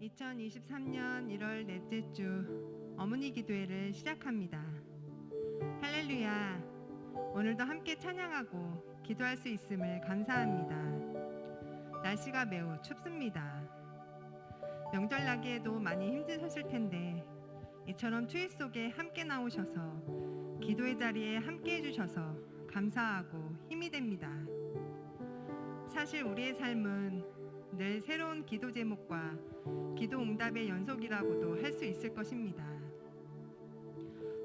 2023년 1월 넷째 주 어머니 기도회를 시작합니다. 할렐루야! 오늘도 함께 찬양하고 기도할 수 있음을 감사합니다. 날씨가 매우 춥습니다. 명절 나기에도 많이 힘드셨을 텐데 이처럼 추위 속에 함께 나오셔서 기도의 자리에 함께 해주셔서 감사하고 힘이 됩니다. 사실 우리의 삶은 늘 새로운 기도 제목과 기도 응답의 연속이라고도 할 수 있을 것입니다.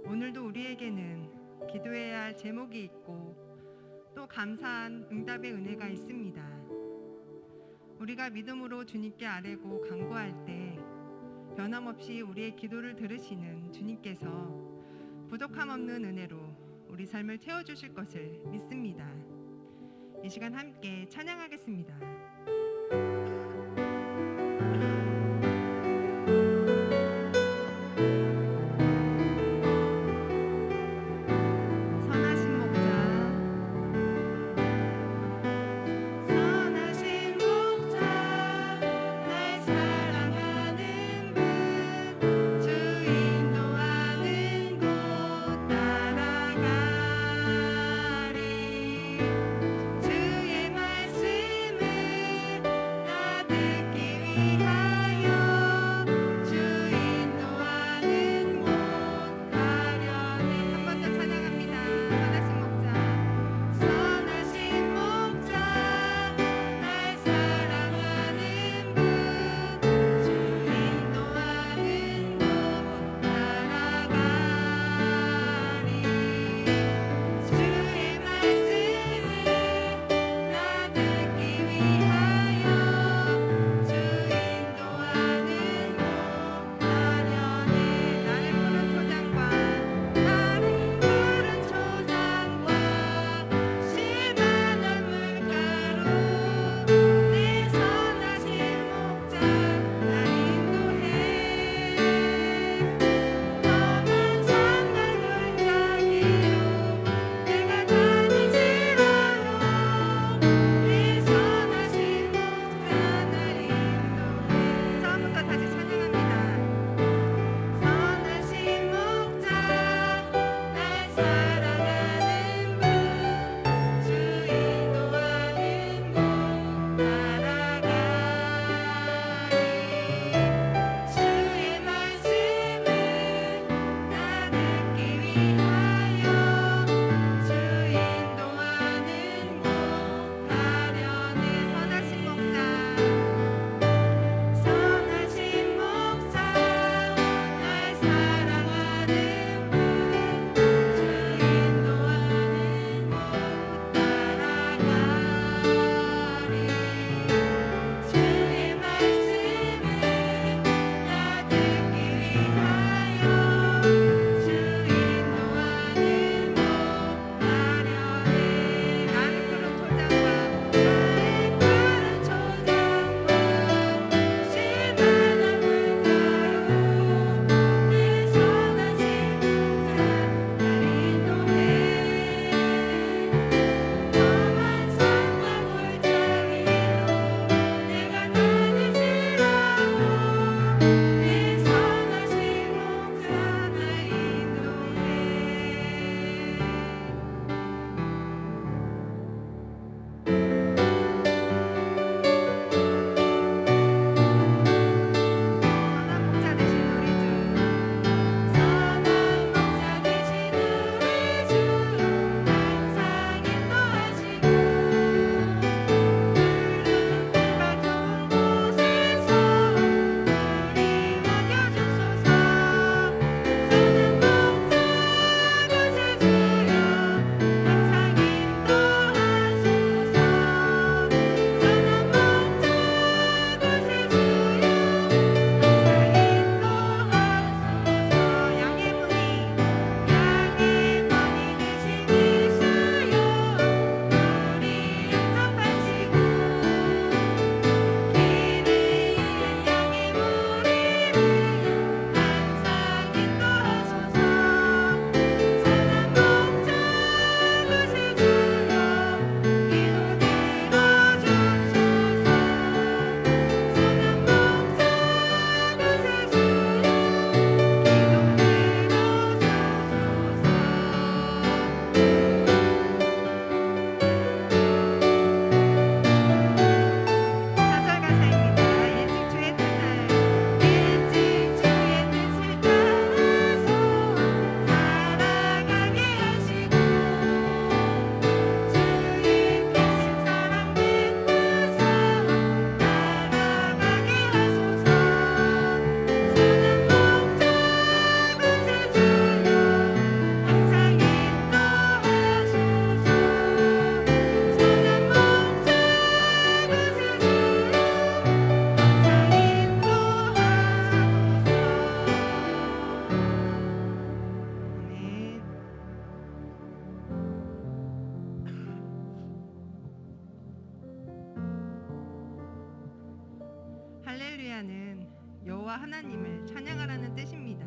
오늘도 우리에게는 기도해야 할 제목이 있고 또 감사한 응답의 은혜가 있습니다. 우리가 믿음으로 주님께 아뢰고 간구할 때 변함없이 우리의 기도를 들으시는 주님께서 부족함 없는 은혜로 우리 삶을 채워주실 것을 믿습니다. 이 시간 함께 찬양하겠습니다. 주의 말씀을 할렐루야는 여호와 하나님을 찬양하라는 뜻입니다.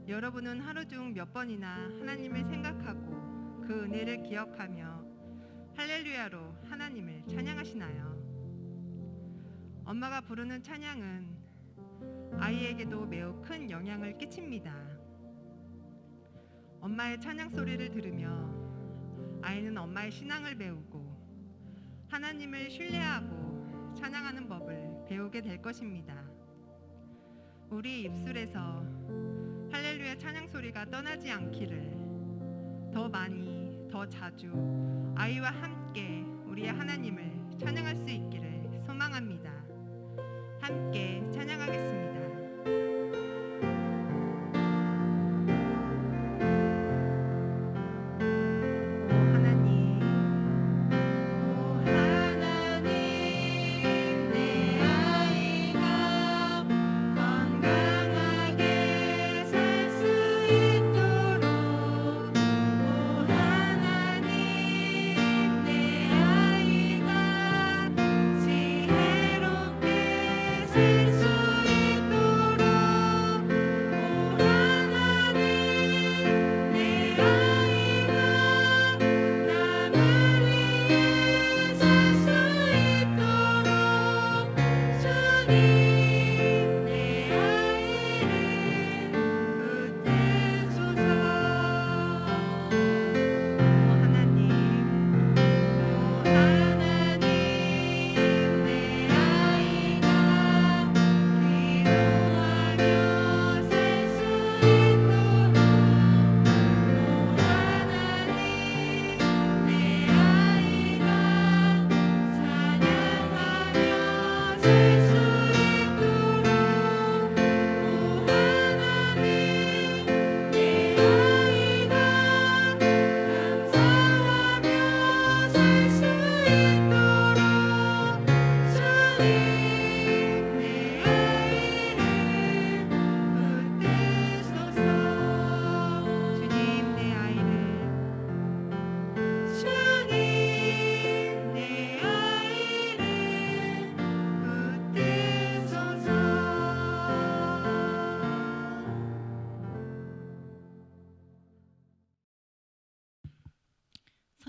여러분은 하루 중 몇 번이나 하나님을 생각하고 그 은혜를 기억하며 할렐루야로 하나님을 찬양하시나요? 엄마가 부르는 찬양은 아이에게도 매우 큰 영향을 끼칩니다. 엄마의 찬양 소리를 들으며 아이는 엄마의 신앙을 배우고 하나님을 신뢰하고 찬양하는 법을 배우게 될 것입니다. 우리 입술에서 할렐루야 찬양 소리가 떠나지 않기를 더 많이, 더 자주 아이와 함께 우리의 하나님을 찬양할 수 있기를 소망합니다. 함께 찬양하겠습니다.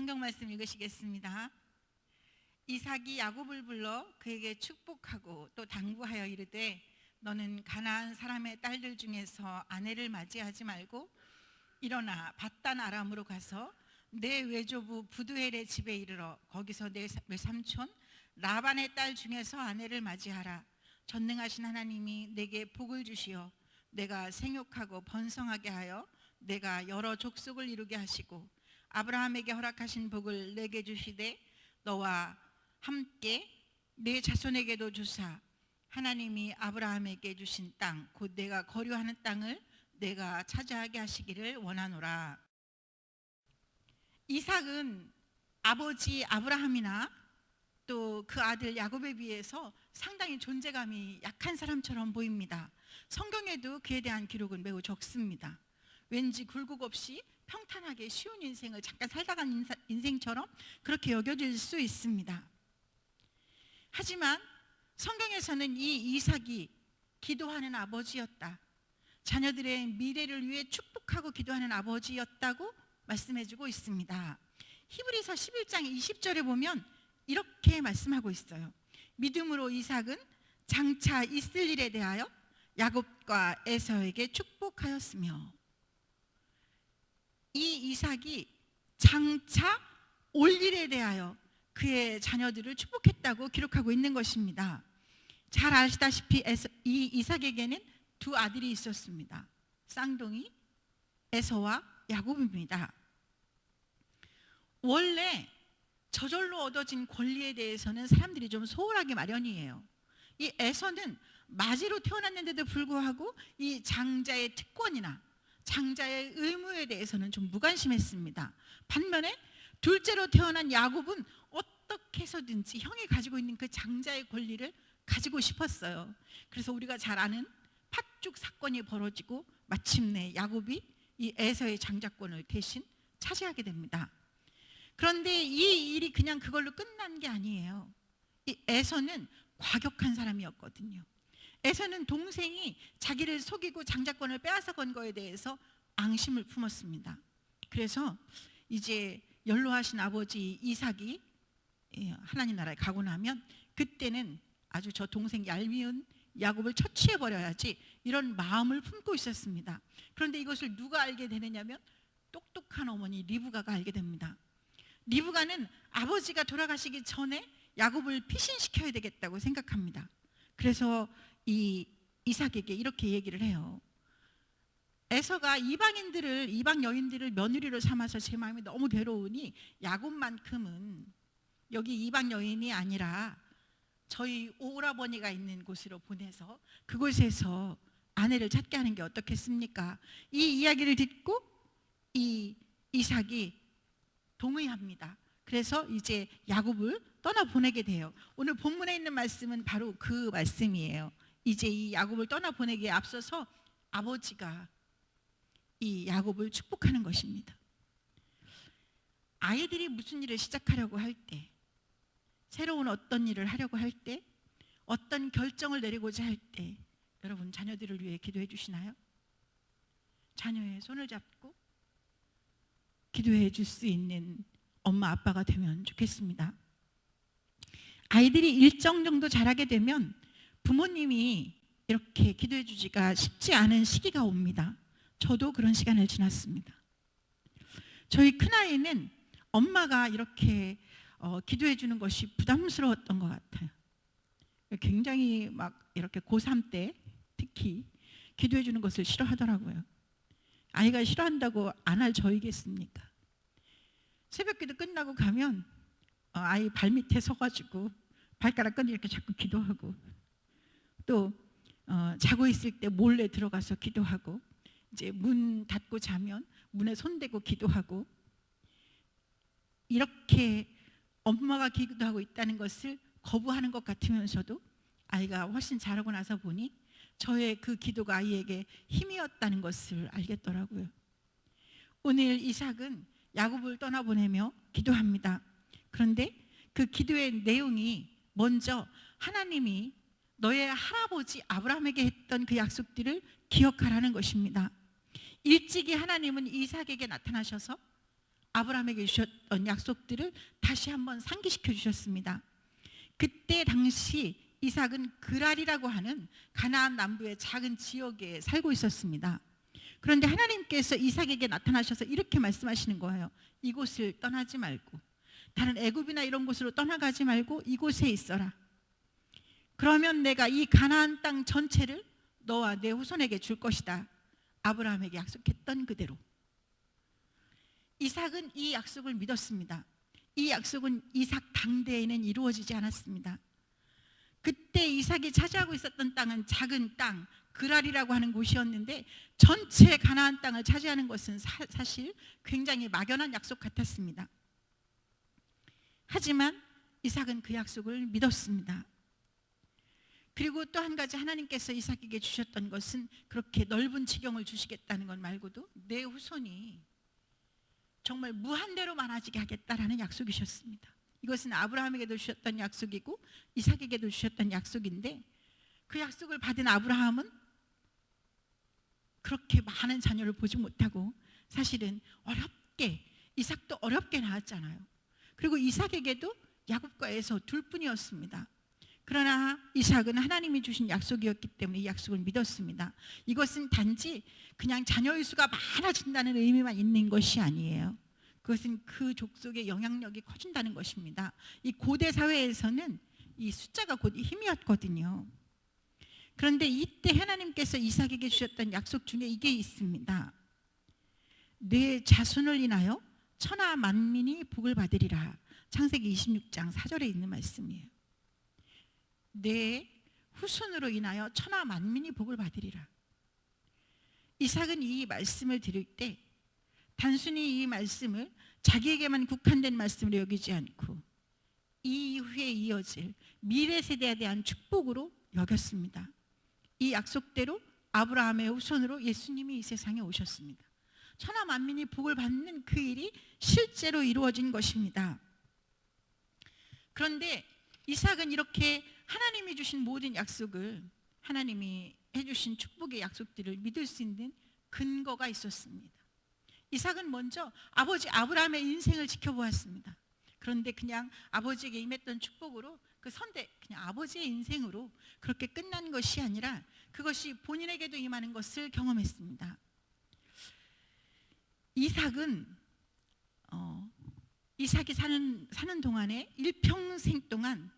성경 말씀 읽으시겠습니다. 이삭이 야곱을 불러 그에게 축복하고 또 당부하여 이르되 너는 가나안 사람의 딸들 중에서 아내를 맞이하지 말고 일어나 밧단 아람으로 가서 내 외조부 부두엘의 집에 이르러 거기서 내 외삼촌 라반의 딸 중에서 아내를 맞이하라. 전능하신 하나님이 내게 복을 주시어 내가 생육하고 번성하게 하여 내가 여러 족속을 이루게 하시고 아브라함에게 허락하신 복을 내게 주시되 너와 함께 내 자손에게도 주사 하나님이 아브라함에게 주신 땅 곧 내가 거류하는 땅을 내가 차지하게 하시기를 원하노라. 이삭은 아버지 아브라함이나 또 그 아들 야곱에 비해서 상당히 존재감이 약한 사람처럼 보입니다. 성경에도 그에 대한 기록은 매우 적습니다. 왠지 굴곡 없이 평탄하게 쉬운 인생을 잠깐 살다 간 인생처럼 그렇게 여겨질 수 있습니다. 하지만 성경에서는 이 이삭이 기도하는 아버지였다, 자녀들의 미래를 위해 축복하고 기도하는 아버지였다고 말씀해주고 있습니다. 히브리서 11장 20절에 보면 이렇게 말씀하고 있어요. 믿음으로 이삭은 장차 있을 일에 대하여 야곱과 에서에게 축복하였으며, 이 이삭이 장차 올 일에 대하여 그의 자녀들을 축복했다고 기록하고 있는 것입니다. 잘 아시다시피 이 이삭에게는 두 아들이 있었습니다. 쌍둥이 에서와 야곱입니다. 원래 저절로 얻어진 권리에 대해서는 사람들이 좀 소홀하기 마련이에요. 이 에서는 마지로 태어났는데도 불구하고 이 장자의 특권이나 장자의 의무에 대해서는 좀 무관심했습니다. 반면에 둘째로 태어난 야곱은 어떻게 해서든지 형이 가지고 있는 그 장자의 권리를 가지고 싶었어요. 그래서 우리가 잘 아는 팥죽 사건이 벌어지고 마침내 야곱이 이 에서의 장자권을 대신 차지하게 됩니다. 그런데 이 일이 그냥 그걸로 끝난 게 아니에요. 이 에서는 과격한 사람이었거든요. 에서는 동생이 자기를 속이고 장자권을 빼앗아간 거에 대해서 앙심을 품었습니다. 그래서 이제 연로하신 아버지 이삭이 하나님 나라에 가고 나면 그때는 아주 저 동생 얄미운 야곱을 처치해버려야지 이런 마음을 품고 있었습니다. 그런데 이것을 누가 알게 되느냐면 똑똑한 어머니 리브가가 알게 됩니다. 리브가는 아버지가 돌아가시기 전에 야곱을 피신시켜야 되겠다고 생각합니다. 그래서 이 이삭에게 이렇게 얘기를 해요. 에서가 이방 여인들을 며느리로 삼아서 제 마음이 너무 괴로우니 야곱만큼은 여기 이방 여인이 아니라 저희 오라버니가 있는 곳으로 보내서 그곳에서 아내를 찾게 하는 게 어떻겠습니까? 이 이야기를 듣고 이 이삭이 동의합니다. 그래서 이제 야곱을 떠나보내게 돼요. 오늘 본문에 있는 말씀은 바로 그 말씀이에요. 이제 이 야곱을 떠나보내기에 앞서서 아버지가 이 야곱을 축복하는 것입니다. 아이들이 무슨 일을 시작하려고 할 때, 새로운 어떤 일을 하려고 할 때, 어떤 결정을 내리고자 할 때 여러분 자녀들을 위해 기도해 주시나요? 자녀의 손을 잡고 기도해 줄 수 있는 엄마 아빠가 되면 좋겠습니다. 아이들이 일정 정도 자라게 되면 부모님이 이렇게 기도해 주기가 쉽지 않은 시기가 옵니다. 저도 그런 시간을 지났습니다. 저희 큰아이는 엄마가 이렇게 기도해 주는 것이 부담스러웠던 것 같아요. 굉장히 막 이렇게 고3 때 특히 기도해 주는 것을 싫어하더라고요. 아이가 싫어한다고 안 할 저이겠습니까? 새벽기도 끝나고 가면 아이 발밑에 서가지고 발가락 끈 이렇게 자꾸 기도하고 또 자고 있을 때 몰래 들어가서 기도하고 이제 문 닫고 자면 문에 손대고 기도하고 이렇게 엄마가 기도하고 있다는 것을 거부하는 것 같으면서도 아이가 훨씬 자라고 나서 보니 저의 그 기도가 아이에게 힘이었다는 것을 알겠더라고요. 오늘 이삭은 야곱을 떠나보내며 기도합니다. 그런데 그 기도의 내용이 먼저 하나님이 너의 할아버지 아브라함에게 했던 그 약속들을 기억하라는 것입니다. 일찍이 하나님은 이삭에게 나타나셔서 아브라함에게 주셨던 약속들을 다시 한번 상기시켜 주셨습니다. 그때 당시 이삭은 그랄이라고 하는 가나안 남부의 작은 지역에 살고 있었습니다. 그런데 하나님께서 이삭에게 나타나셔서 이렇게 말씀하시는 거예요. 이곳을 떠나지 말고 다른 애굽이나 이런 곳으로 떠나가지 말고 이곳에 있어라. 그러면 내가 이 가나안 땅 전체를 너와 내 후손에게 줄 것이다. 아브라함에게 약속했던 그대로. 이삭은 이 약속을 믿었습니다. 이 약속은 이삭 당대에는 이루어지지 않았습니다. 그때 이삭이 차지하고 있었던 땅은 작은 땅 그랄이라고 하는 곳이었는데 전체 가나안 땅을 차지하는 것은 사실 굉장히 막연한 약속 같았습니다. 하지만 이삭은 그 약속을 믿었습니다. 그리고 또 한 가지 하나님께서 이삭에게 주셨던 것은 그렇게 넓은 지경을 주시겠다는 것 말고도 내 후손이 정말 무한대로 많아지게 하겠다라는 약속이셨습니다. 이것은 아브라함에게도 주셨던 약속이고 이삭에게도 주셨던 약속인데 그 약속을 받은 아브라함은 그렇게 많은 자녀를 보지 못하고 사실은 어렵게 이삭도 어렵게 낳았잖아요. 그리고 이삭에게도 야곱과 에서 둘뿐이었습니다. 그러나 이삭은 하나님이 주신 약속이었기 때문에 이 약속을 믿었습니다. 이것은 단지 그냥 자녀의 수가 많아진다는 의미만 있는 것이 아니에요. 그것은 그 족속의 영향력이 커진다는 것입니다. 이 고대 사회에서는 이 숫자가 곧 힘이었거든요. 그런데 이때 하나님께서 이삭에게 주셨던 약속 중에 이게 있습니다. 내 자손을 인하여 천하 만민이 복을 받으리라. 창세기 26장 4절에 있는 말씀이에요. 내 후손으로 인하여 천하 만민이 복을 받으리라. 이삭은 이 말씀을 들을 때 단순히 이 말씀을 자기에게만 국한된 말씀으로 여기지 않고 이후에 이어질 미래 세대에 대한 축복으로 여겼습니다. 이 약속대로 아브라함의 후손으로 예수님이 이 세상에 오셨습니다. 천하 만민이 복을 받는 그 일이 실제로 이루어진 것입니다. 그런데 이삭은 이렇게 하나님이 주신 모든 약속을, 하나님이 해주신 축복의 약속들을 믿을 수 있는 근거가 있었습니다. 이삭은 먼저 아버지 아브라함의 인생을 지켜보았습니다. 그런데 그냥 아버지에게 임했던 축복으로 그 선대, 그냥 아버지의 인생으로 그렇게 끝난 것이 아니라 그것이 본인에게도 임하는 것을 경험했습니다. 이삭이 사는 동안에 일평생 동안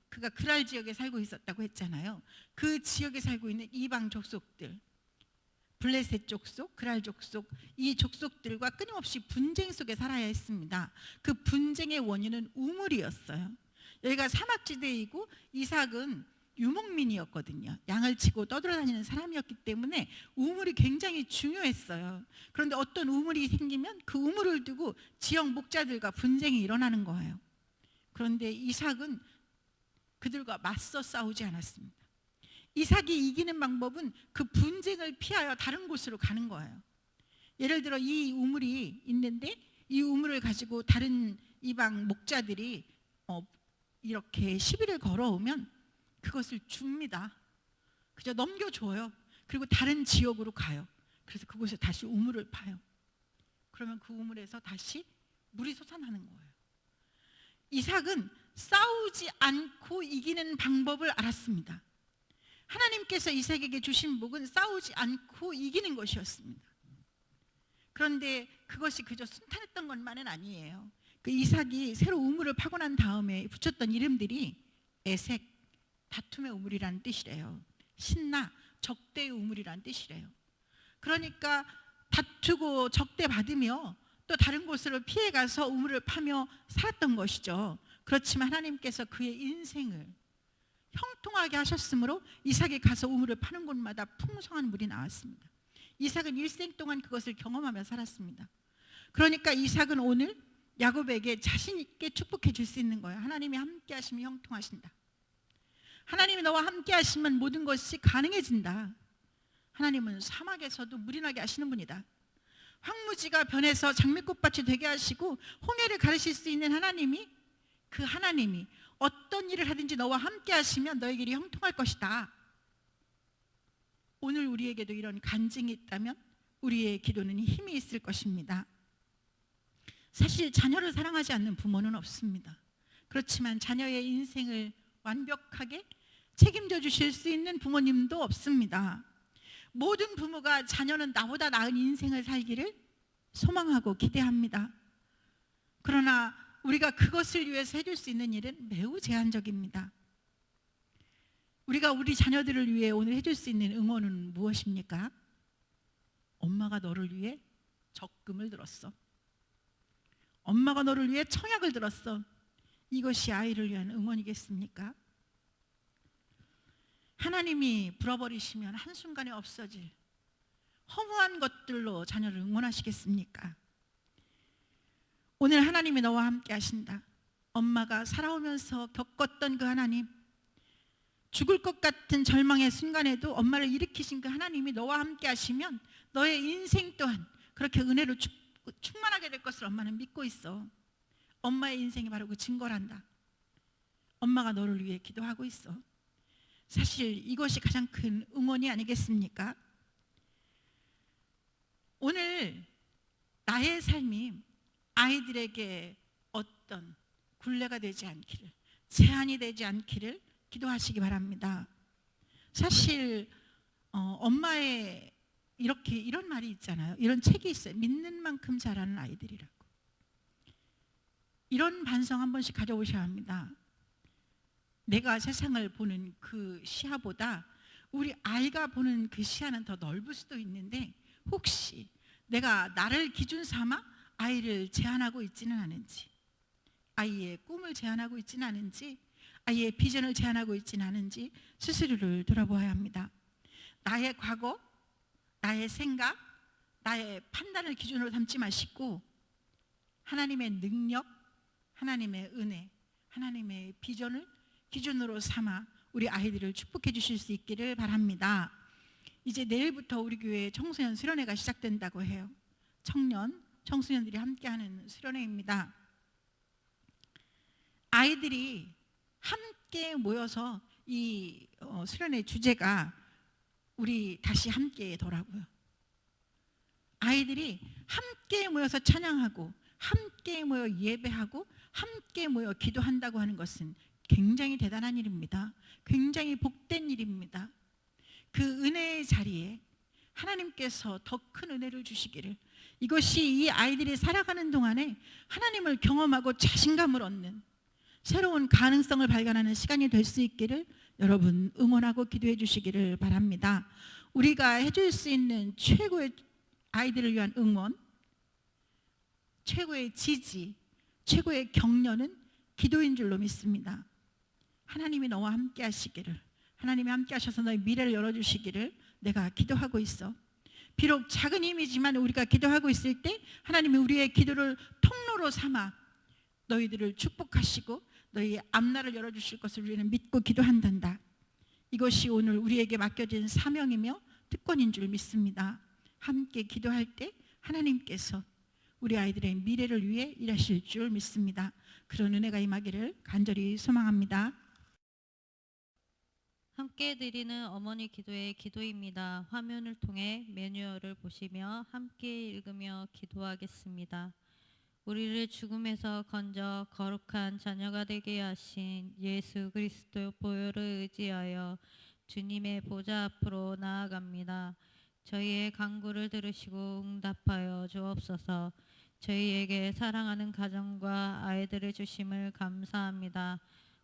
그가 그랄 지역에 살고 있었다고 했잖아요. 그 지역에 살고 있는 이방 족속들, 블레셋 족속, 그랄 족속, 이 족속들과 끊임없이 분쟁 속에 살아야 했습니다. 그 분쟁의 원인은 우물이었어요. 여기가 사막지대이고 이삭은 유목민이었거든요. 양을 치고 떠돌아다니는 사람이었기 때문에 우물이 굉장히 중요했어요. 그런데 어떤 우물이 생기면 그 우물을 두고 지역 목자들과 분쟁이 일어나는 거예요. 그런데 이삭은 그들과 맞서 싸우지 않았습니다. 이삭이 이기는 방법은 그 분쟁을 피하여 다른 곳으로 가는 거예요. 예를 들어 이 우물이 있는데 이 우물을 가지고 다른 이방 목자들이 이렇게 시비를 걸어오면 그것을 줍니다. 그저 넘겨줘요. 그리고 다른 지역으로 가요. 그래서 그곳에 다시 우물을 파요. 그러면 그 우물에서 다시 물이 솟아나는 거예요. 이삭은 싸우지 않고 이기는 방법을 알았습니다. 하나님께서 이삭에게 주신 복은 싸우지 않고 이기는 것이었습니다. 그런데 그것이 그저 순탄했던 것만은 아니에요. 그 이삭이 새로 우물을 파고 난 다음에 붙였던 이름들이 에색, 다툼의 우물이라는 뜻이래요. 신나, 적대의 우물이라는 뜻이래요. 그러니까 다투고 적대받으며 또 다른 곳으로 피해가서 우물을 파며 살았던 것이죠. 그렇지만 하나님께서 그의 인생을 형통하게 하셨으므로 이삭이 가서 우물을 파는 곳마다 풍성한 물이 나왔습니다. 이삭은 일생 동안 그것을 경험하며 살았습니다. 그러니까 이삭은 오늘 야곱에게 자신 있게 축복해 줄 수 있는 거예요. 하나님이 함께 하시면 형통하신다. 하나님이 너와 함께 하시면 모든 것이 가능해진다. 하나님은 사막에서도 물이 나게 하시는 분이다. 황무지가 변해서 장미꽃밭이 되게 하시고 홍해를 가르실 수 있는 하나님이, 그 하나님이 어떤 일을 하든지 너와 함께 하시면 너의 길이 형통할 것이다. 오늘 우리에게도 이런 간증이 있다면 우리의 기도는 힘이 있을 것입니다. 사실 자녀를 사랑하지 않는 부모는 없습니다. 그렇지만 자녀의 인생을 완벽하게 책임져 주실 수 있는 부모님도 없습니다. 모든 부모가 자녀는 나보다 나은 인생을 살기를 소망하고 기대합니다. 그러나 우리가 그것을 위해서 해줄 수 있는 일은 매우 제한적입니다. 우리가 우리 자녀들을 위해 오늘 해줄 수 있는 응원은 무엇입니까? 엄마가 너를 위해 적금을 들었어. 엄마가 너를 위해 청약을 들었어. 이것이 아이를 위한 응원이겠습니까? 하나님이 불어버리시면 한순간에 없어질 허무한 것들로 자녀를 응원하시겠습니까? 오늘 하나님이 너와 함께 하신다. 엄마가 살아오면서 겪었던 그 하나님, 죽을 것 같은 절망의 순간에도 엄마를 일으키신 그 하나님이 너와 함께 하시면 너의 인생 또한 그렇게 은혜로 충만하게 될 것을 엄마는 믿고 있어. 엄마의 인생이 바로 그 증거란다. 엄마가 너를 위해 기도하고 있어. 사실 이것이 가장 큰 응원이 아니겠습니까? 오늘 나의 삶이 아이들에게 어떤 굴레가 되지 않기를, 제한이 되지 않기를 기도하시기 바랍니다. 사실 엄마의 이런 말이 있잖아요. 이런 책이 있어요. 믿는 만큼 자라는 아이들이라고. 이런 반성 한 번씩 가져오셔야 합니다. 내가 세상을 보는 그 시야보다 우리 아이가 보는 그 시야는 더 넓을 수도 있는데, 혹시 내가 나를 기준 삼아 아이를 제한하고 있지는 않은지, 아이의 꿈을 제한하고 있지는 않은지, 아이의 비전을 제한하고 있지는 않은지 스스로를 돌아보아야 합니다. 나의 과거, 나의 생각, 나의 판단을 기준으로 삼지 마시고 하나님의 능력, 하나님의 은혜, 하나님의 비전을 기준으로 삼아 우리 아이들을 축복해 주실 수 있기를 바랍니다. 이제 내일부터 우리 교회 청소년 수련회가 시작된다고 해요. 청소년들이 함께하는 수련회입니다. 아이들이 함께 모여서 이 수련의 주제가 우리 다시 함께더라고요. 아이들이 함께 모여서 찬양하고 함께 모여 예배하고 함께 모여 기도한다고 하는 것은 굉장히 대단한 일입니다. 굉장히 복된 일입니다. 그 은혜의 자리에 하나님께서 더 큰 은혜를 주시기를, 이것이 이 아이들이 살아가는 동안에 하나님을 경험하고 자신감을 얻는 새로운 가능성을 발견하는 시간이 될 수 있기를 여러분 응원하고 기도해 주시기를 바랍니다. 우리가 해줄 수 있는 최고의 아이들을 위한 응원, 최고의 지지, 최고의 격려는 기도인 줄로 믿습니다. 하나님이 너와 함께 하시기를, 하나님이 함께 하셔서 너의 미래를 열어주시기를 내가 기도하고 있어. 비록 작은 힘이지만 우리가 기도하고 있을 때 하나님이 우리의 기도를 통로로 삼아 너희들을 축복하시고 너희 앞날을 열어주실 것을 우리는 믿고 기도한단다. 이것이 오늘 우리에게 맡겨진 사명이며 특권인 줄 믿습니다. 함께 기도할 때 하나님께서 우리 아이들의 미래를 위해 일하실 줄 믿습니다. 그런 은혜가 임하기를 간절히 소망합니다. 함께 드리는 어머니 기도의 기도입니다. 화면을 통해 매뉴얼을 보시며 함께 읽으며 기도하겠습니다. 우리를 죽음에서 건져 거룩한 자녀가 되게 하신 예수 그리스도 보혈을 의지하여 주님의 보좌 앞으로 나아갑니다. 저희의 간구를 들으시고 응답하여 주옵소서. 저희에게 사랑하는 가정과 아이들을 주심을 감사합니다.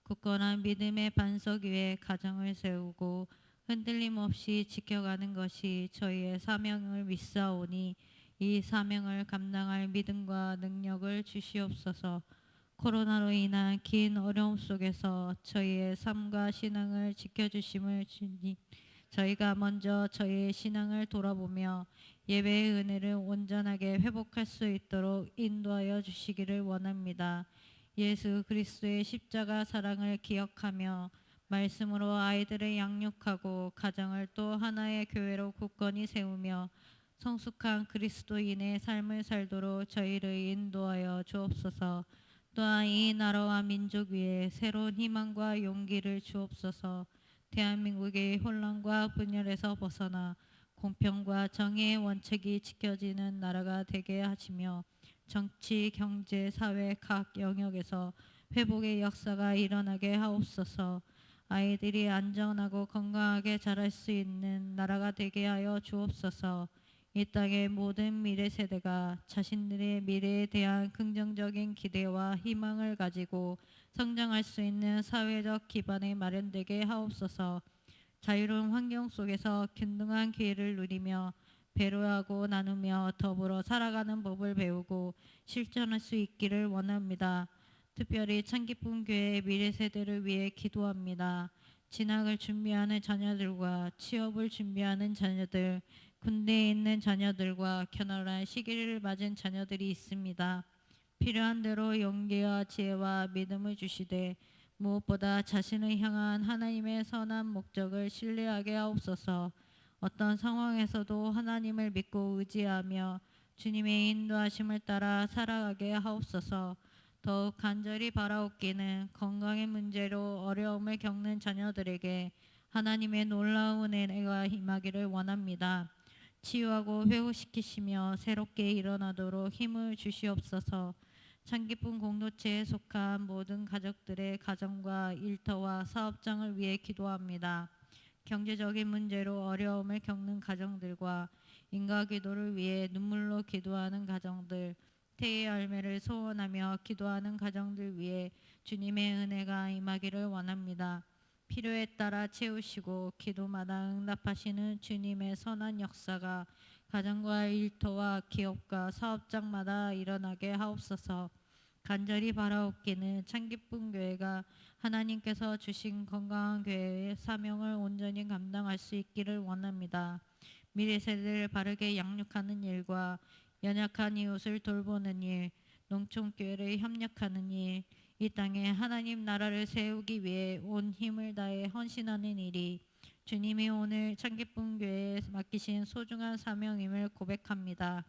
굳건한 믿음의 반석 위에 가정을 세우고 흔들림 없이 지켜가는 것이 저희의 사명을 믿사오니 이 사명을 감당할 믿음과 능력을 주시옵소서. 코로나로 인한 긴 어려움 속에서 저희의 삶과 신앙을 지켜주심을 주님, 저희가 먼저 저희의 신앙을 돌아보며 예배의 은혜를 온전하게 회복할 수 있도록 인도하여 주시기를 원합니다. 예수 그리스도의 십자가 사랑을 기억하며 말씀으로 아이들을 양육하고 가정을 또 하나의 교회로 굳건히 세우며 성숙한 그리스도인의 삶을 살도록 저희를 인도하여 주옵소서. 또한 이 나라와 민족 위에 새로운 희망과 용기를 주옵소서. 대한민국의 혼란과 분열에서 벗어나 공평과 정의의 원칙이 지켜지는 나라가 되게 하시며 정치, 경제, 사회 각 영역에서 회복의 역사가 일어나게 하옵소서. 아이들이 안전하고 건강하게 자랄 수 있는 나라가 되게 하여 주옵소서. 이 땅의 모든 미래 세대가 자신들의 미래에 대한 긍정적인 기대와 희망을 가지고 성장할 수 있는 사회적 기반이 마련되게 하옵소서. 자유로운 환경 속에서 균등한 기회를 누리며 배려하고 나누며 더불어 살아가는 법을 배우고 실천할 수 있기를 원합니다. 특별히 창기쁨 교회의 미래 세대를 위해 기도합니다. 진학을 준비하는 자녀들과 취업을 준비하는 자녀들, 군대에 있는 자녀들과 겨울한 시기를 맞은 자녀들이 있습니다. 필요한 대로 용기와 지혜와 믿음을 주시되 무엇보다 자신을 향한 하나님의 선한 목적을 신뢰하게 하옵소서. 어떤 상황에서도 하나님을 믿고 의지하며 주님의 인도하심을 따라 살아가게 하옵소서. 더욱 간절히 바라옵기는 건강의 문제로 어려움을 겪는 자녀들에게 하나님의 놀라운 은혜가 임하기를 원합니다. 치유하고 회복시키시며 새롭게 일어나도록 힘을 주시옵소서. 창기쁨 공동체에 속한 모든 가족들의 가정과 일터와 사업장을 위해 기도합니다. 경제적인 문제로 어려움을 겪는 가정들과 인과 기도를 위해 눈물로 기도하는 가정들, 태의 열매를 소원하며 기도하는 가정들 위해 주님의 은혜가 임하기를 원합니다. 필요에 따라 채우시고 기도마다 응답하시는 주님의 선한 역사가 가정과 일터와 기업과 사업장마다 일어나게 하옵소서. 간절히 바라옵기는 창기쁨 교회가 하나님께서 주신 건강한 교회의 사명을 온전히 감당할 수 있기를 원합니다. 미래 세대를 바르게 양육하는 일과 연약한 이웃을 돌보는 일, 농촌교회를 협력하는 일, 이 땅에 하나님 나라를 세우기 위해 온 힘을 다해 헌신하는 일이 주님이 오늘 창기쁨 교회에 맡기신 소중한 사명임을 고백합니다.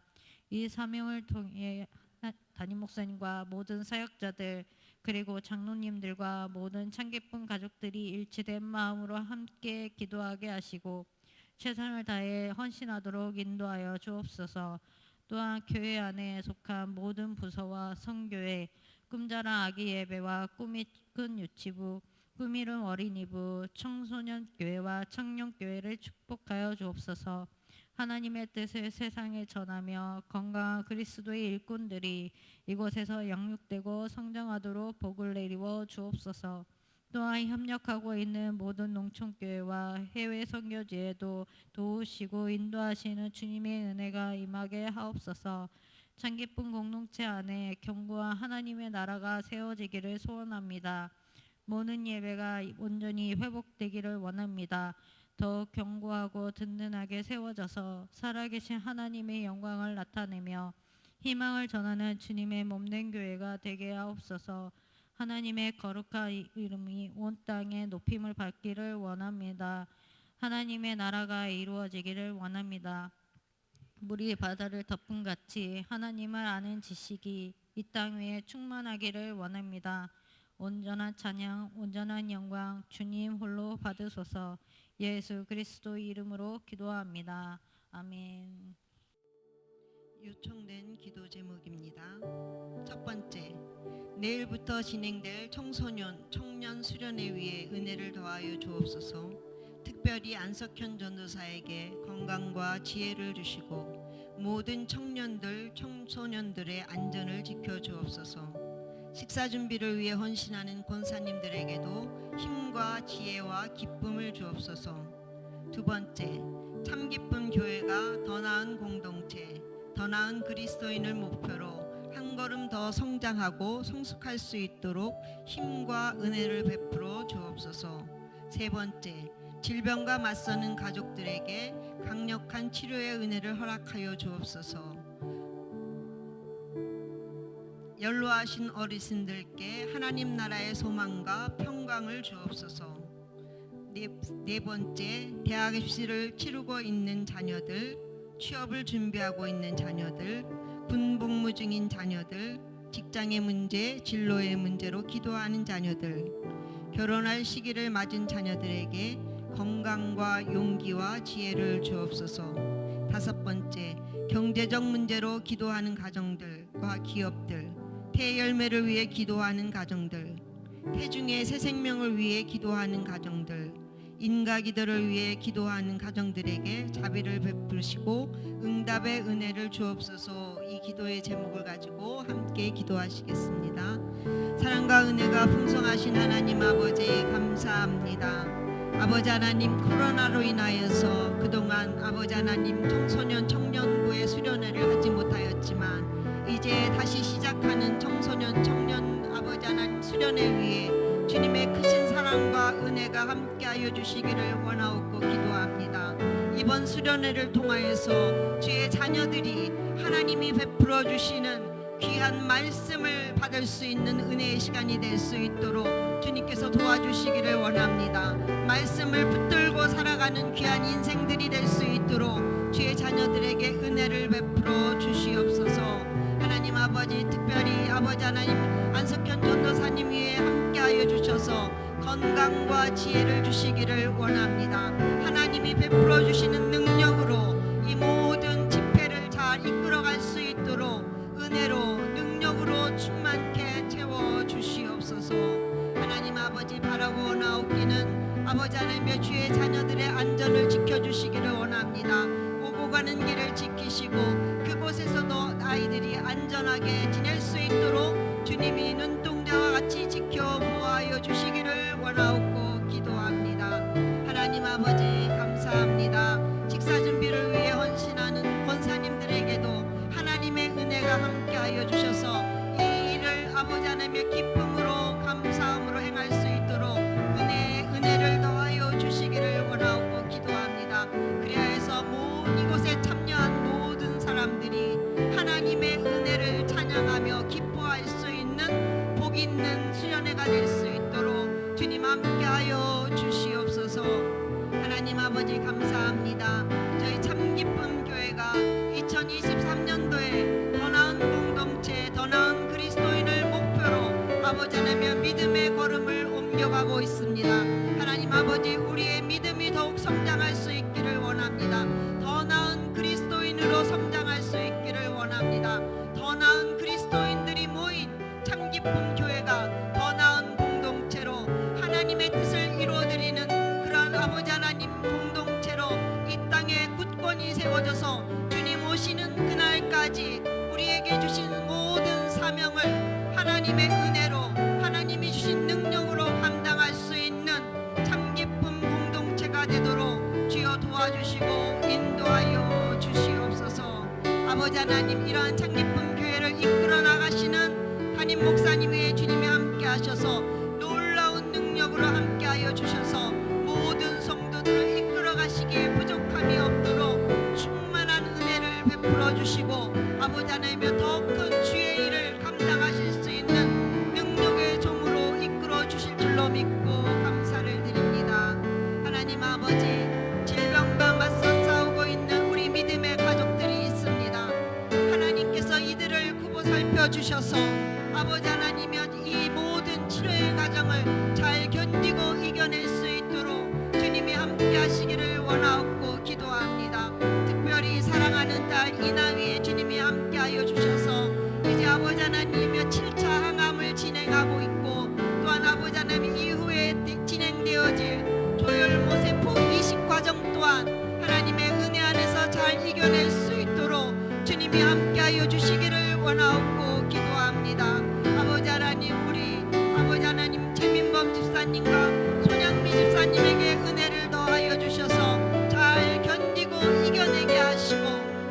이 사명을 통해 담임 목사님과 모든 사역자들 그리고 장로님들과 모든 참기쁨 가족들이 일치된 마음으로 함께 기도하게 하시고 최선을 다해 헌신하도록 인도하여 주옵소서. 또한 교회 안에 속한 모든 부서와 성교회, 꿈자랑 아기 예배와 꿈이 큰 유치부, 꿈 이룬 어린이부, 청소년 교회와 청년 교회를 축복하여 주옵소서. 하나님의 뜻을 세상에 전하며 건강한 그리스도의 일꾼들이 이곳에서 양육되고 성장하도록 복을 내리워 주옵소서. 또한 협력하고 있는 모든 농촌교회와 해외 선교지에도 도우시고 인도하시는 주님의 은혜가 임하게 하옵소서. 참기쁨 공동체 안에 견고한 하나님의 나라가 세워지기를 소원합니다. 모든 예배가 온전히 회복되기를 원합니다. 더욱 견고하고 든든하게 세워져서 살아계신 하나님의 영광을 나타내며 희망을 전하는 주님의 몸된 교회가 되게 하옵소서. 하나님의 거룩한 이름이 온 땅에 높임을 받기를 원합니다. 하나님의 나라가 이루어지기를 원합니다. 물이 바다를 덮은 같이 하나님을 아는 지식이 이 땅 위에 충만하기를 원합니다. 온전한 찬양, 온전한 영광 주님 홀로 받으소서. 예수 그리스도 이름으로 기도합니다. 아멘. 요청된 기도 제목입니다. 첫 번째, 내일부터 진행될 청소년, 청년 수련회 위에 은혜를 더하여 주옵소서. 특별히 안석현 전도사에게 건강과 지혜를 주시고 모든 청년들, 청소년들의 안전을 지켜 주옵소서. 식사 준비를 위해 헌신하는 권사님들에게도 힘과 지혜와 기쁨을 주옵소서. 두 번째, 참기쁨 교회가 더 나은 공동체, 더 나은 그리스도인을 목표로 한 걸음 더 성장하고 성숙할 수 있도록 힘과 은혜를 베풀어 주옵소서. 세 번째, 질병과 맞서는 가족들에게 강력한 치료의 은혜를 허락하여 주옵소서. 연로하신 어르신들께 하나님 나라의 소망과 평강을 주옵소서. 네 번째, 대학 입시를 치르고 있는 자녀들, 취업을 준비하고 있는 자녀들, 군 복무 중인 자녀들, 직장의 문제, 진로의 문제로 기도하는 자녀들, 결혼할 시기를 맞은 자녀들에게 건강과 용기와 지혜를 주옵소서. 다섯 번째, 경제적 문제로 기도하는 가정들과 기업들, 폐열매를 위해 기도하는 가정들, 태중의 새 생명을 위해 기도하는 가정들, 인가기도를 위해 기도하는 가정들에게 자비를 베푸시고 응답의 은혜를 주옵소서. 이 기도의 제목을 가지고 함께 기도하시겠습니다. 사랑과 은혜가 풍성하신 하나님 아버지 감사합니다. 아버지 하나님, 코로나로 인하여서 그동안 아버지 하나님 청소년 청년부의 수련회를 하지 못하였지만 이제 다시 시작하는 청소년 청년 아버지 하나님 수련회 위에 주님의 크신 사랑과 은혜가 함께하여 주시기를 원하옵고 기도합니다. 이번 수련회를 통하여서 주의 자녀들이 하나님이 베풀어 주시는 귀한 말씀을 받을 수 있는 은혜의 시간이 될 수 있도록 주님께서 도와주시기를 원합니다. 말씀을 붙들고 살아가는 귀한 인생들이 될 수 있도록 주의 자녀들에게 은혜를 베풀어 주시옵소서. 하나님 아버지, 특별히 아버지 하나님 안석현 전도사님 위에 함께하여 주셔서 건강과 지혜를 주시기를 원합니다. 하나님이 베풀어 주시는 능력으로 이 모든 집회를 잘 이끌어갈 수 있도록 은혜로 능력으로 충만케 채워 주시옵소서. 하나님 아버지, 바라고 나옵기는 아버지 하나님의 주의 자녀들의 안전을 지켜주시기를 원합니다. 오고 가는 길을 지키시고 그곳에서도 아이들이 안전하게 지낼 수 있도록 주님이 눈동자와 같이 지켜 보호하여 주시기를 원하옵고 기도합니다. 하나님 아버지 감사합니다. 식사 준비를 위해 헌신하는 권사님들에게도 하나님의 은혜가 함께하여 주셔서 이 일을 아버지 하나님의 기쁨으로 감사함으로 행할 수 있도록 은혜를 더하여 주시기를 원하옵고 기도합니다. 그리하여서 이곳에 참여한 모든 사람들이 하나님의 은혜를 찬양하며 기뻐할 수 있는 복 있는 수련회가 될 수 있도록 주님 함께하여 주시옵소서. 하나님 아버지 감사합니다. 저희 참기쁨 교회가 2023년도에 더 나은 공동체, 더 나은 그리스도인을 목표로 아버지 하나님 아버지 우리의 믿음이 더욱 성장할 수 있기를 원합니다. 더 나은 그리스도인으로 성장할 수 있기를 원합니다. 더 나은 그리스도인들이 모인 참기쁨 교회가 더 나은 공동체로 하나님의 뜻을 이루어드리는 그러한 아버지 하나님 공동체로 이 땅에 굳건히 세워져서 주님 오시는 그날까지 우리에게 주신 모든 사명을 하나님의 은혜로 하나님이 주신 능력으로 감당할 수 있는 참기쁨 공동체가 되도록 주여 도와주시고 인도하여 주시옵소서. 아버지 하나님 이러한 참기쁨 교회를 이끌어 나가시는 담임 목사님 외에 주님이 함께 하셔서 놀라운 능력으로 함께 하여 주셔서 모든 성도들을 이끌어 가시기에 부족함이 없도록 충만한 은혜를 베풀어 주시고 아버지 하나님의 더 큰 주의 일을 감당하실 수 있는 능력의 종으로 이끌어 주실 줄로 믿고 감사를 드립니다. 하나님 아버지 질병과 맞서 싸우고 있는 우리 믿음의 가족들이 있습니다. 하나님께서 이들을 구보 살펴주셔서 아버지 하나님이 이 모든 치료의 과정을 잘 견디고 이겨낼 수 있도록 주님이 함께 하시기를 원하옵고 기도합니다. 특별히 사랑하는 딸 이나위에 주님이 함께하여 주셔서 이제 아버지 하나님의 7차 항암을 진행하고 있고 또한 아버지 하나님 이후에 진행되어질 조혈모세포 이식 과정 또한 하나님의 은혜 안에서 잘 이겨낼 수 있도록 주님이 함께하여 주시기를 원하옵고 기도합니다. 아버지 하나님 우리 아버지 하나님 최민범 집사님과 손양미 집사님에게 은혜를 더하여 주셔서 잘 견디고 이겨내게 하시고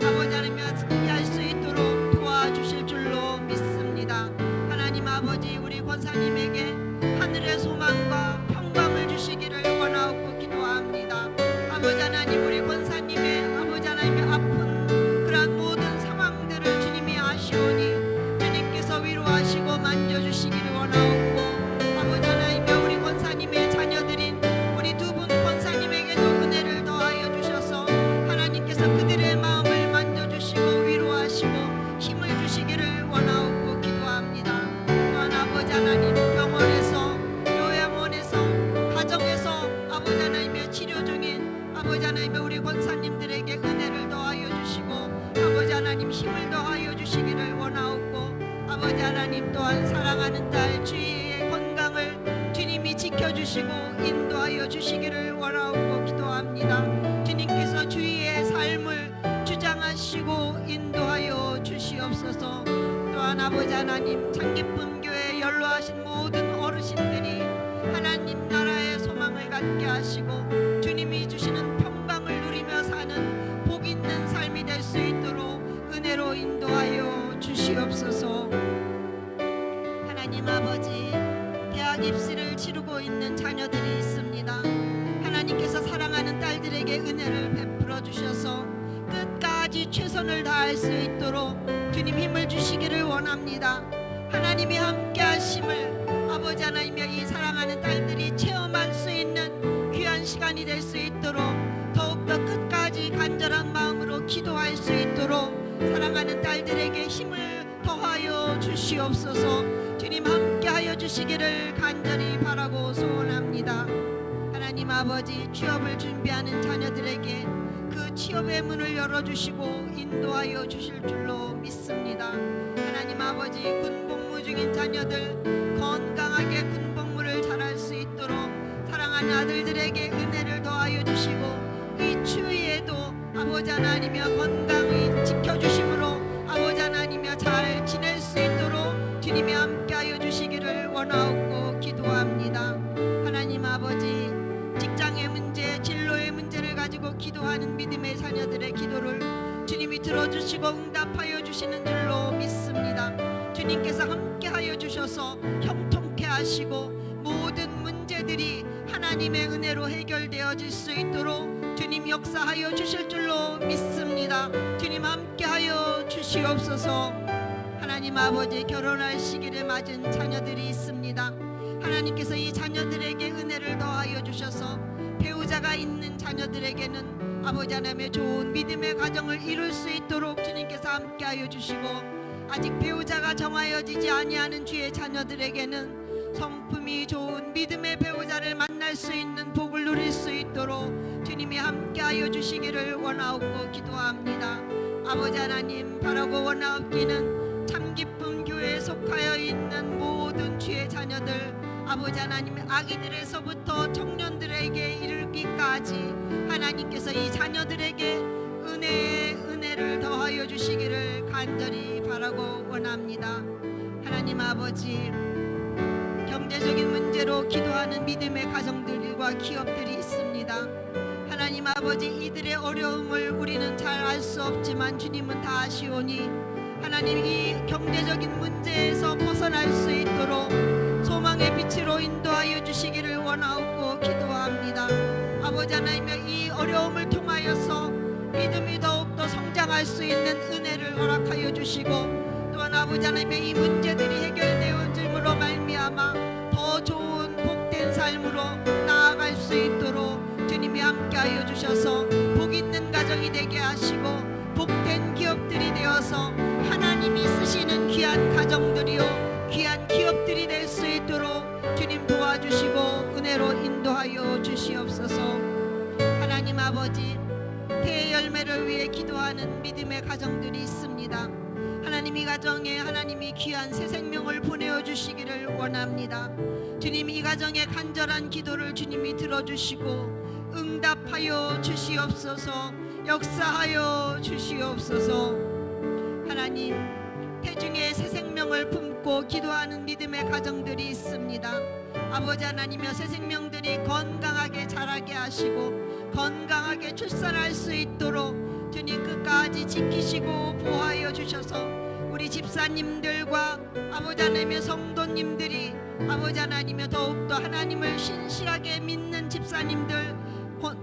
아버지 하나님 승리할 수 있도록 도와주실 줄로 믿습니다. 하나님 아버지 우리 권사님에게 하늘의 소망과 평강을 주시기를 원하옵고 기도합니다. 아버지 하나님 우리 권사님의 아버지 하나님의 아픈 그러한 모든 상황들을 주님이 아시오니 주님께서 위로하시고 만져주시기를 원하옵고 아버지 하나님의 우리 권사님의 자녀들인 우리 두 분 권사님에게도 은혜를 더하여 주셔서 하나님께서 그들의 마음을 만져주시고 위로하시고 힘을 주시기를 원하옵고 기도합니다. 또한 아버지 하나님 병원에서 요양원에서 가정에서 아버지 하나님의 치료 중인 아버지 하나님의 우리 권사님들에게 은혜를 더하여 주시고 아버지 하나님 힘을 더하여 주시기를 원하옵고 아버지 하나님 또한 사랑하는 딸 주희의 건강을 주님이 지켜주시고 인도하여 주시기를 원하옵고 기도합니다. 주님께서 주희의 삶을 주장하시고 인도하여 주시옵소서. 또한 아버지 하나님 참기쁨 교회에 연로하신 모든 어르신들이 하나님 나라의 소망을 갖게 하시고 주님이 주시는 평강을 누리며 사는 복 있는 삶이 될 수 있도록 은혜로 인도하여 주시옵소서. 하나님 아버지 대학 입시를 치르고 있는 자녀들이 있습니다. 하나님께서 사랑하는 딸들에게 은혜를 베풀어 주셔서 끝까지 최선을 다할 수 있도록 주님 힘을 주시기를 원합니다. 하나님이 함께 하심을 아버지 하나님의 이 사랑하는 딸들이 체험할 수 있는 귀한 시간이 될 수 있도록 더욱더 끝까지 간절한 마음으로 기도할 수 있도록 사랑하는 딸들에게 힘을 더하여 주시옵소서. 주님 함께하여 주시기를 간절히 바라고 소원합니다. 하나님 아버지 취업을 준비하는 자녀들에게 그 취업의 문을 열어주시고 인도하여 주실 줄로 믿습니다. 하나님 아버지 군복무 중인 자녀들 건강하게 군복무를 잘할 수 있도록 사랑하는 아들들에게 은혜를 더하여 주시고 이 추위에도 아버지 하나님이여 건강히 지켜주심으로 아버지 하나님이여 잘 지낼 수 있도록 주님이 함께하여 주시기를 원하옵고 기도합니다. 하나님 아버지 직장의 문제 진로의 문제를 가지고 기도하는 믿음의 자녀들의 기도를 주님이 들어주시고 응답하여 주시는 줄로 믿습니다. 주님께서 함께하여 주셔서 형통케 하시고 모든 문제들이 하나님의 은혜로 해결되어질 수 있도록 주님 역사하여 주실 줄로 믿습니다. 주님 함께하여 주시옵소서. 하나님 아버지 결혼할 시기를 맞은 자녀들이 있습니다. 하나님께서 이 자녀들에게 은혜를 더하여 주셔서 배우자가 있는 자녀들에게는 아버지 하나님의 좋은 믿음의 가정을 이룰 수 있도록 주님께서 함께하여 주시고 아직 배우자가 정하여지지 아니하는 주의 자녀들에게는 성품이 좋은 믿음의 배우자를 만날 수 있는 복을 누릴 수 있도록 주님이 함께하여 주시기를 원하옵고 기도합니다. 아버지 하나님, 바라고 원하옵기는 참기쁨 교회에 속하여 있는 모든 주의 자녀들, 아버지 하나님, 아기들에서부터 청년들에게 이르기까지 하나님께서 이 자녀들에게 은혜를 더하여 주시기를 간절히 바라고 원합니다. 하나님 아버지, 경제적인 문제로 기도하는 믿음의 가정들과 기업들이 있습니다. 하나님 아버지, 이들의 어려움을 우리는 잘 알 수 없지만 주님은 다 아시오니 하나님, 이 경제적인 문제에서 벗어날 수 있도록 소망의 빛으로 인도하여 주시기를 원하옵고 기도합니다. 아버지 하나님, 이 어려움을 통하여서 믿음이 더욱더 성장할 수 있는 은혜를 허락하여 주시고, 또한 아버지 하나님, 이 문제들이 해결되어짐으로 말미암아 더 좋은 복된 삶으로 나아갈 수 있도록 주님이 함께하여 주셔서 복 있는 가정이 되게 하시고 복된 기업들이 되어서 하나님이 쓰시는 귀한 가정들이요 귀한 기업들이 될 수 있도록 주님 도와주시고 은혜로 인도하여 주시옵소서. 하나님 아버지, 태의 열매를 위해 기도하는 믿음의 가정들이 있습니다. 하나님, 이 가정에 하나님이 귀한 새 생명을 보내어 주시기를 원합니다. 주님, 이 가정의 간절한 기도를 주님이 들어주시고 응답하여 주시옵소서. 역사하여 주시옵소서. 하나님, 태중에 새 생명을 품고 기도하는 믿음의 가정들이 있습니다. 아버지 하나님여, 새 생명들이 건강하게 자라게 하시고 건강하게 출산할 수 있도록 주님 끝까지 지키시고 보호하여 주셔서 우리 집사님들과 아버지 하나님의 성도님들이 아버지 하나님여 더욱더 하나님을 신실하게 믿는 집사님들,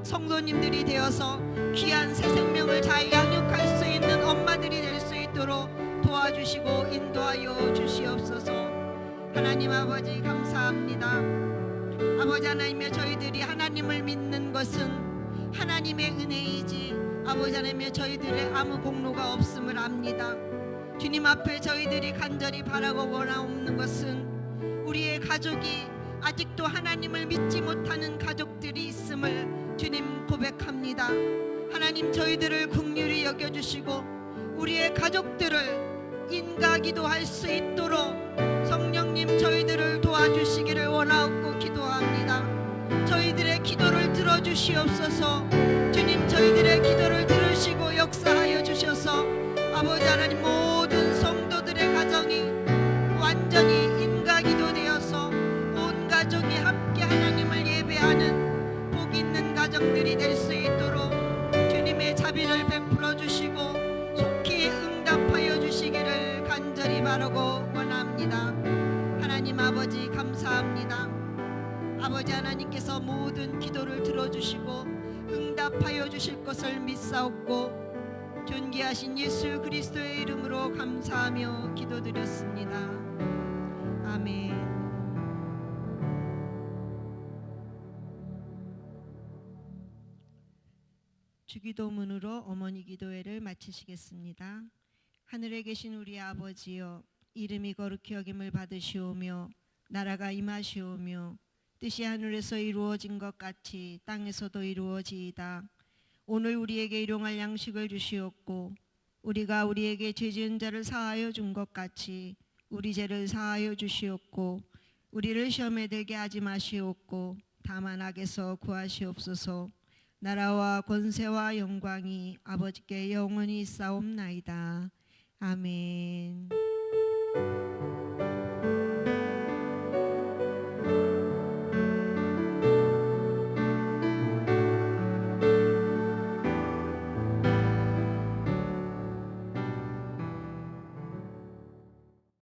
성도님들이 되어서 귀한 새 생명을 잘 양육할 수 있는 엄마들이 될 수 있도록 도와주시고 인도하여 주시옵소서. 하나님 아버지, 감사합니다. 아버지 하나님여, 저희들이 하나님을 믿는 것은 하나님의 은혜이지 아버지 하나님여, 저희들의 아무 공로가 없음을 압니다. 주님 앞에 저희들이 간절히 바라고 원하옵는 것은 우리의 가족이 아직도 하나님을 믿지 못하는 가족들이 있음을 주님 고백합니다. 하나님, 저희들을 긍휼히 여겨주시고 우리의 가족들을 인가기도 할 수 있도록 성령님 저희들을 도와주시기를 원하옵고 기도합니다. 저희들의 기도를 들어주시옵소서. 주님, 저희들의 기도를 들으시고 역사하여 주셔서 아버지 하나님, 모든 성도들의 가정이 완전히 인가기도 되어서 온 가족이 함께 하나님을 예배하는 복 있는 가정들이 될 수 있도록 주님의 자비를 베풀어 주시고 속히 응답하여 주시기를 간절히 바라고 원합니다. 하나님 아버지, 감사합니다. 아버지 하나님께서 모든 기도를 들어주시고 응답하여 주실 것을 믿사옵고 존귀하신 예수 그리스도의 이름으로 감사하며 기도드렸습니다. 아멘. 주기도문으로 어머니 기도회를 마치시겠습니다. 하늘에 계신 우리 아버지여, 이름이 거룩히 여김을 받으시오며 나라가 임하시오며 뜻이 하늘에서 이루어진 것 같이 땅에서도 이루어지이다. 오늘 우리에게 일용할 양식을 주시옵고 우리가 우리에게 죄 지은 자를 사하여 준 것 같이 우리 죄를 사하여 주시옵고 우리를 시험에 들게 하지 마시옵고 다만 악에서 구하시옵소서. 나라와 권세와 영광이 아버지께 영원히 있사옵나이다. 아멘.